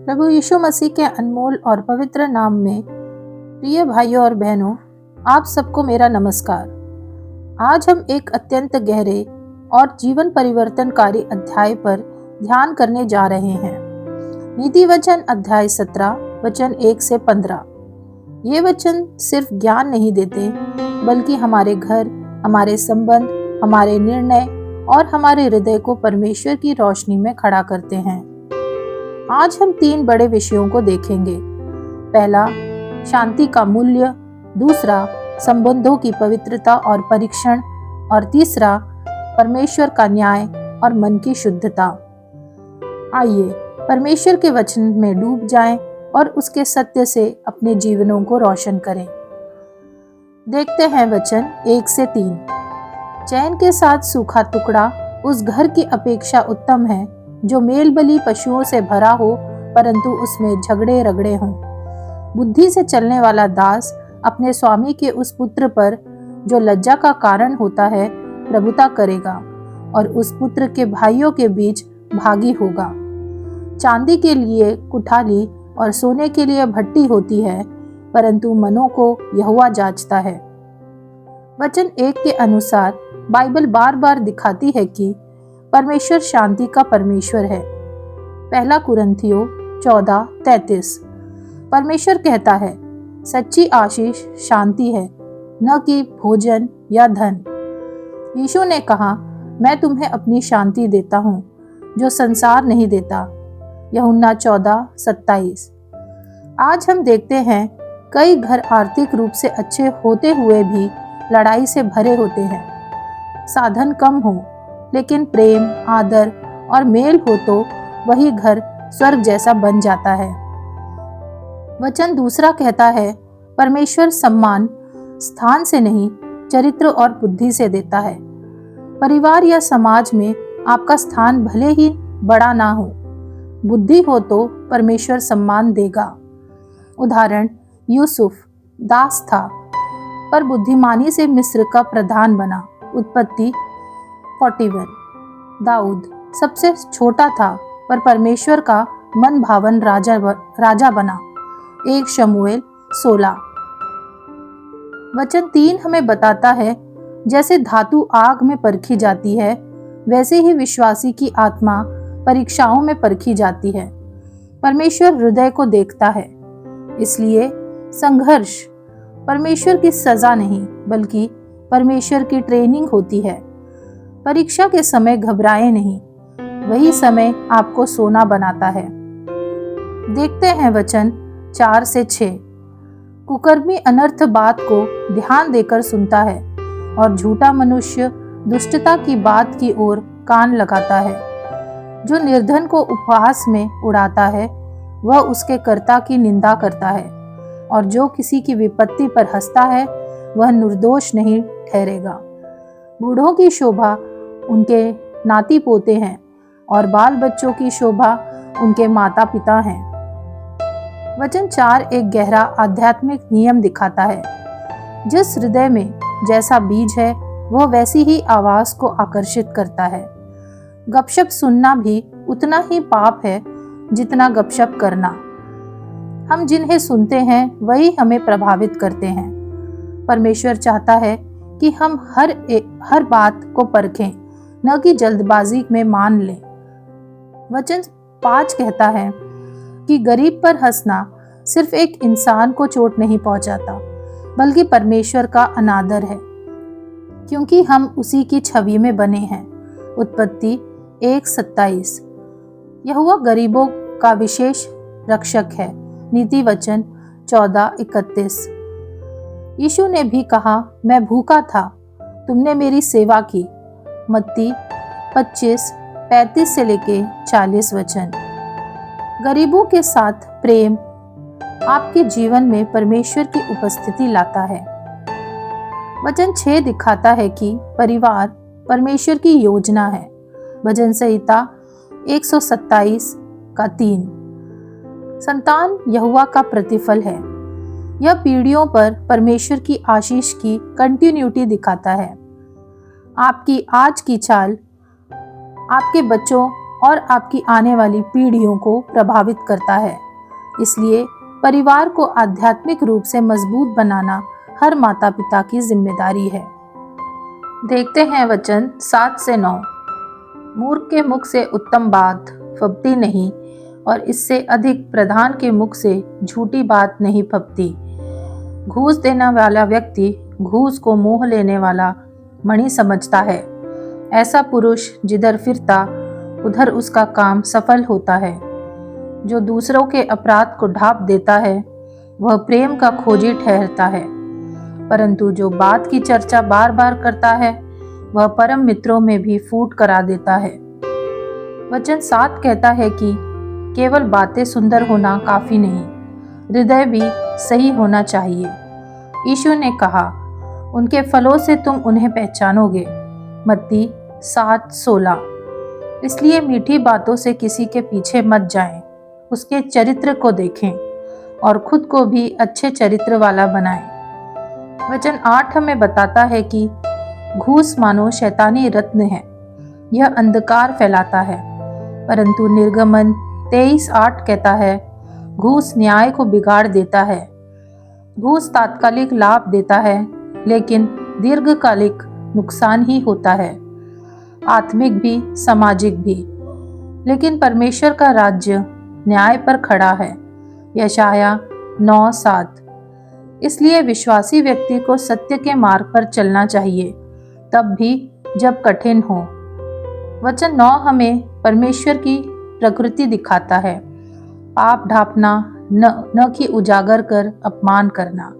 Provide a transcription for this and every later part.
प्रभु यीशु मसीह के अनमोल और पवित्र नाम में प्रिय भाइयों और बहनों, आप सबको मेरा नमस्कार। आज हम एक अत्यंत गहरे और जीवन परिवर्तनकारी अध्याय पर ध्यान करने जा रहे हैं। नीति वचन अध्याय 17 वचन 1 से 15। ये वचन सिर्फ ज्ञान नहीं देते, बल्कि हमारे घर, हमारे संबंध, हमारे निर्णय और हमारे हृदय को परमेश्वर की रोशनी में खड़ा करते हैं। आज हम 3 बड़े विषयों को देखेंगे। पहला, शांति का मूल्य। दूसरा, संबंधों की पवित्रता और परीक्षण। और तीसरा, परमेश्वर का न्याय और मन की शुद्धता। आइए परमेश्वर के वचन में डूब जाएं और उसके सत्य से अपने जीवनों को रोशन करें। देखते हैं वचन 1 से 3। चैन के साथ सूखा टुकड़ा उस घर की अपेक्षा उत्तम है जो मेल बलि पशुओं से भरा हो, परंतु उसमें झगड़े रगड़े हों। बुद्धि से चलने वाला दास अपने स्वामी के उस पुत्र पर जो लज्जा का कारण होता है प्रभुता करेगा, और उस पुत्र के भाइयों के बीच भागी होगा। चांदी के लिए कुठाली और सोने के लिए भट्टी होती है, परंतु मनों को यहोवा जांचता है। वचन 1 के अनुसार बाइबल बार बार दिखाती है कि परमेश्वर शांति का परमेश्वर है। पहला कुरिन्थियों 14:33। परमेश्वर कहता है, सच्ची आशीष शांति है, न कि भोजन या धन। यीशु ने कहा, मैं तुम्हें अपनी शांति देता हूँ, जो संसार नहीं देता। यूहन्ना 14:27। आज हम देखते हैं कई घर आर्थिक रूप से अच्छे होते हुए भी लड़ाई से भरे होते हैं। साधन कम हो, लेकिन प्रेम, आदर और मेल हो तो वही घर स्वर्ग जैसा बन जाता है। वचन दूसरा कहता है, परमेश्वर सम्मान स्थान से नहीं, चरित्र और बुद्धि से देता है। परिवार या समाज में आपका स्थान भले ही बड़ा ना हो, बुद्धि हो तो परमेश्वर सम्मान देगा। उदाहरण, यूसुफ दास था, पर बुद्धिमानी से मिस्र का प्रधान बना। उत्पत्ति 41। दाऊद सबसे छोटा था, पर परमेश्वर का मन भावन राजा बना। 1 शमूएल 16। वचन 3 हमें बताता है, जैसे धातु आग में परखी जाती है, वैसे ही विश्वासी की आत्मा परीक्षाओं में परखी जाती है। परमेश्वर हृदय को देखता है। इसलिए संघर्ष परमेश्वर की सजा नहीं, बल्कि परमेश्वर की ट्रेनिंग होती है। परीक्षा के समय घबराए नहीं, वही समय आपको सोना बनाता है। देखते हैं वचन 4 से 6। कुकर्मी अनर्थ बात को ध्यान देकर सुनता है, और झूठा मनुष्य दुष्टता की बात की ओर कान लगाता है। जो निर्धन को उपहास में उड़ाता है, वह उसके कर्ता की निंदा करता है, और जो किसी की विपत्ति पर हंसता है, वह निर्दोष नहीं ठहरेगा। बूढ़ों की शोभा उनके नाती पोते हैं, और बाल बच्चों की शोभा उनके माता पिता हैं। वचन 4 एक गहरा आध्यात्मिक नियम दिखाता है। जिस हृदय में जैसा बीज है, वह वैसी ही आवाज को आकर्षित करता है। गपशप सुनना भी उतना ही पाप है जितना गपशप करना। हम जिन्हें सुनते हैं वही हमें प्रभावित करते हैं। परमेश्वर चाहता है कि हम हर बात को परखें, न कि जल्दबाजी में मान लें। वचन 5 कहता है कि गरीब पर हंसना सिर्फ एक इंसान को चोट नहीं पहुंचाता, बल्कि परमेश्वर का अनादर है, क्योंकि हम उसी की छवि में बने हैं। उत्पत्ति 1:27। यहोवा गरीबों का विशेष रक्षक है। नीति वचन 14:31। यीशु ने भी कहा, मैं भूखा था, तुमने मेरी सेवा की। मत्ती 25:35 से लेके 40 वचन। गरीबों के साथ प्रेम आपके जीवन में परमेश्वर की उपस्थिति लाता है। वचन 6 दिखाता है कि परिवार परमेश्वर की योजना है। भजन संहिता 127:3। संतान यहोवा का प्रतिफल है। यह पीढ़ियों पर परमेश्वर की आशीष की कंटिन्यूटी दिखाता है। आपकी आज की चाल आपके बच्चों और आपकी आने वाली पीढ़ियों को प्रभावित करता है। इसलिए परिवार को आध्यात्मिक रूप से मजबूत बनाना हर माता पिता की जिम्मेदारी है। देखते हैं वचन 7 से 9। मूर्ख के मुख से उत्तम बात फबती नहीं, और इससे अधिक प्रधान के मुख से झूठी बात नहीं फबती। घूस देने वाला व्यक्ति घूस को मोह लेने वाला मणि समझता है। ऐसा पुरुष जिधर फिरता उधर उसका काम सफल होता है। जो दूसरों के अपराध को ढांप देता है वह प्रेम का खोजी ठहरता है, परंतु जो बात की चर्चा बार बार करता है वह परम मित्रों में भी फूट करा देता है। वचन 7 कहता है कि केवल बातें सुंदर होना काफी नहीं, हृदय भी सही होना चाहिए। यीशु ने कहा, उनके फलों से तुम उन्हें पहचानोगे। मत्ती 7:16। इसलिए मीठी बातों से किसी के पीछे मत जाएं, उसके चरित्र को देखें और खुद को भी अच्छे चरित्र वाला बनाएं। वचन 8 हमें बताता है कि घूस मानो शैतानी रत्न है, यह अंधकार फैलाता है, परंतु निर्गमन 23:8 कहता है, घूस न्याय को बिगाड़ देता है। घूस तात्कालिक लाभ देता है, लेकिन दीर्घकालिक नुकसान ही होता है, आत्मिक भी सामाजिक भी। लेकिन परमेश्वर का राज्य न्याय पर खड़ा है। यशाया 9:7। इसलिए विश्वासी व्यक्ति को सत्य के मार्ग पर चलना चाहिए, तब भी जब कठिन हो। वचन 9 हमें परमेश्वर की प्रकृति दिखाता है। पाप ढांपना, न कि उजागर कर अपमान करना।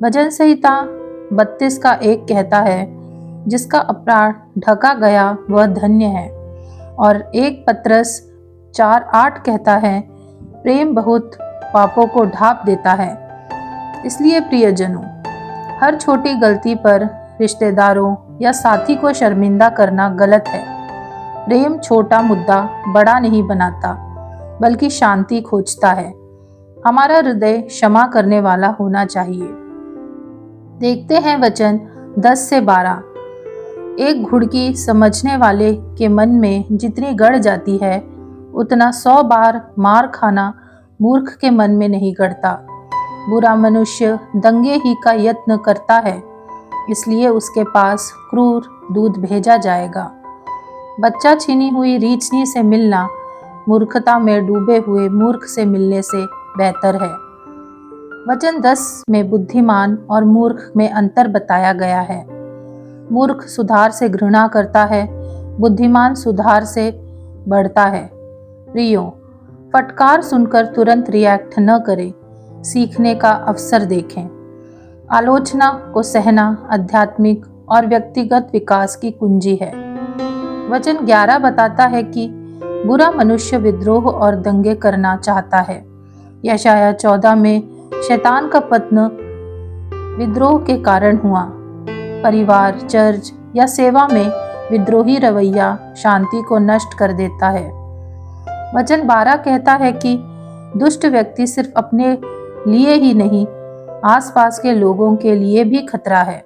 भजन संहिता 32:1 कहता है, जिसका अपराध ढका गया वह धन्य है। और 1 पत्रस 4:8 कहता है, प्रेम बहुत पापों को ढांप देता है। इसलिए प्रियजनों, हर छोटी गलती पर रिश्तेदारों या साथी को शर्मिंदा करना गलत है। प्रेम छोटा मुद्दा बड़ा नहीं बनाता, बल्कि शांति खोजता है। हमारा हृदय क्षमा करने वाला होना चाहिए। देखते हैं वचन 10 से 12। एक घुड़की समझने वाले के मन में जितनी गड़ जाती है, उतना 100 बार मार खाना मूर्ख के मन में नहीं गड़ता। बुरा मनुष्य दंगे ही का यत्न करता है, इसलिए उसके पास क्रूर दूध भेजा जाएगा। बच्चा छीनी हुई रीछनी से मिलना मूर्खता में डूबे हुए मूर्ख से मिलने से बेहतर है। वचन 10 में बुद्धिमान और मूर्ख में अंतर बताया गया है। मूर्ख सुधार से घृणा करता है, बुद्धिमान सुधार से बढ़ता है। प्रियो, फटकार सुनकर तुरंत रिएक्ट न करें, सीखने का अवसर देखें। आलोचना को सहना आध्यात्मिक और व्यक्तिगत विकास की कुंजी है। वचन 11 बताता है कि बुरा मनुष्य विद्रोह और दंगे करना चाहता है। यशाया 14 में शैतान का पतन विद्रोह के कारण हुआ। परिवार, चर्च या सेवा में विद्रोही रवैया शांति को नष्ट कर देता है। वचन 12 कहता है कि दुष्ट व्यक्ति सिर्फ अपने लिए ही नहीं, आसपास के लोगों के लिए भी खतरा है।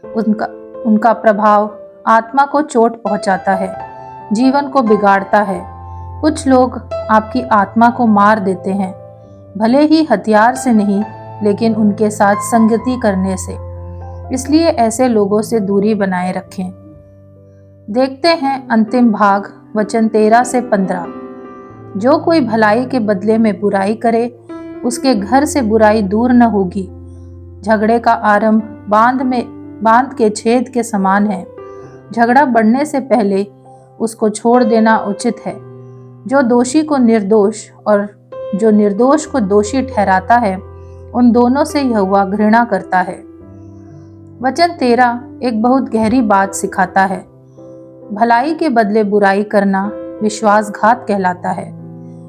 उनका प्रभाव आत्मा को चोट पहुंचाता है, जीवन को बिगाड़ता है। कुछ लोग आपकी आत्मा को मार देते हैं, भले ही हथियार से नहीं, लेकिन उनके साथ संगति करने से। इसलिए ऐसे लोगों से दूरी बनाए रखें। देखते हैं अंतिम भाग, वचन 13 से 15। जो कोई भलाई के बदले में बुराई करे, उसके घर से बुराई दूर न होगी। झगड़े का आरंभ बांध के छेद के समान है। झगड़ा बढ़ने से पहले उसको छोड़ देना उचित है। जो दोषी को निर्दोष और जो निर्दोष को दोषी ठहराता है, उन दोनों से यहोवा घृणा करता है। वचन 13 एक बहुत गहरी बात सिखाता है। भलाई के बदले बुराई करना विश्वासघात कहलाता है।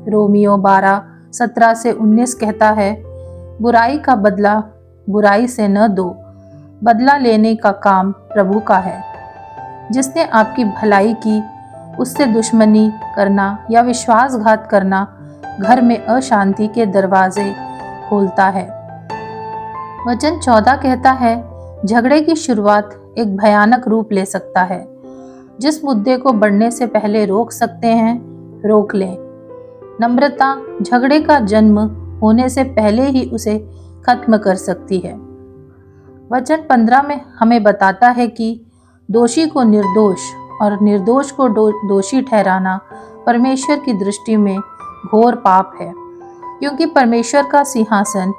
रोमियो 12:17 से 19 कहता है, बुराई का बदला बुराई से न दो, बदला लेने का काम प्रभु का है। जिसने आपकी भलाई की, उससे दुश्मनी करना या विश्वासघात करना घर में अशांति के दरवाजे खोलता है। वचन 14 कहता है, झगड़े की शुरुआत एक भयानक रूप ले सकता है, जिस मुद्दे को बढ़ने से पहले रोक सकते हैं, रोक लें। नम्रता झगड़े का जन्म होने से पहले ही उसे खत्म कर सकती है। वचन 15 में हमें बताता है कि दोषी को निर्दोष और निर्दोष को दोषी ठहराना परमेश्वर की दृष्टि में घोर पाप है, क्योंकि परमेश्वर का सिंहासन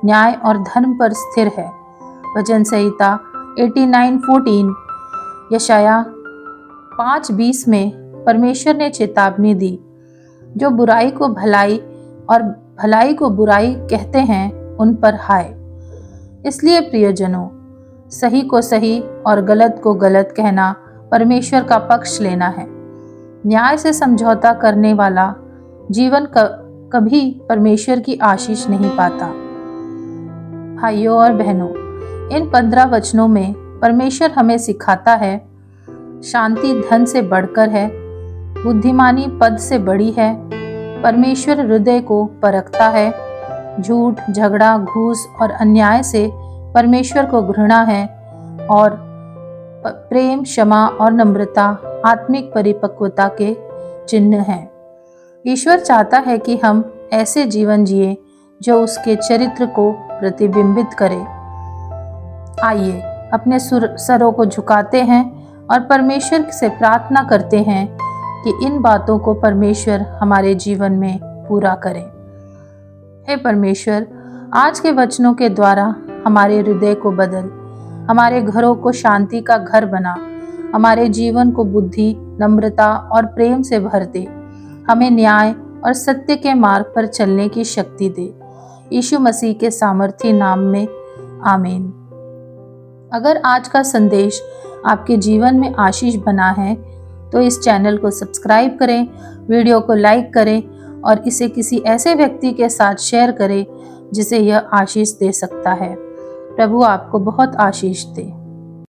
न्याय और धर्म पर स्थिर है। वचन संहिता 89:14, यशाया 5:20 में परमेश्वर ने चेतावनी दी, जो बुराई को भलाई और भलाई को बुराई कहते हैं उन पर हाय। इसलिए प्रियजनों, सही को सही और गलत को गलत कहना परमेश्वर का पक्ष लेना है। न्याय से समझौता करने वाला जीवन कभी परमेश्वर की आशीष नहीं पाता। भाइयों और बहनों, इन 15 वचनों में परमेश्वर हमें सिखाता है, शांति धन से बढ़कर है, बुद्धिमानी पद से बड़ी है, परमेश्वर हृदय को परखता है, झूठ, झगड़ा, घूस और अन्याय से परमेश्वर को घृणा है, और प्रेम, क्षमा और नम्रता आत्मिक परिपक्वता के चिन्ह हैं। ईश्वर चाहता है कि हम ऐसे जीवन जिए जो उसके चरित्र को प्रतिबिंबित करे। आइए अपने सरों को झुकाते हैं और परमेश्वर से प्रार्थना करते हैं कि इन बातों को परमेश्वर हमारे जीवन में पूरा करे। हे परमेश्वर, आज के वचनों के द्वारा हमारे हृदय को बदल, हमारे घरों को शांति का घर बना, हमारे जीवन को बुद्धि, नम्रता और प्रेम से भर दे। हमें न्याय और सत्य के मार्ग पर चलने की शक्ति दे। यीशु मसीह के सामर्थी नाम में आमीन। अगर आज का संदेश आपके जीवन में आशीष बना है तो इस चैनल को सब्सक्राइब करें, वीडियो को लाइक करें और इसे किसी ऐसे व्यक्ति के साथ शेयर करें जिसे यह आशीष दे सकता है। प्रभु आपको बहुत आशीष दे।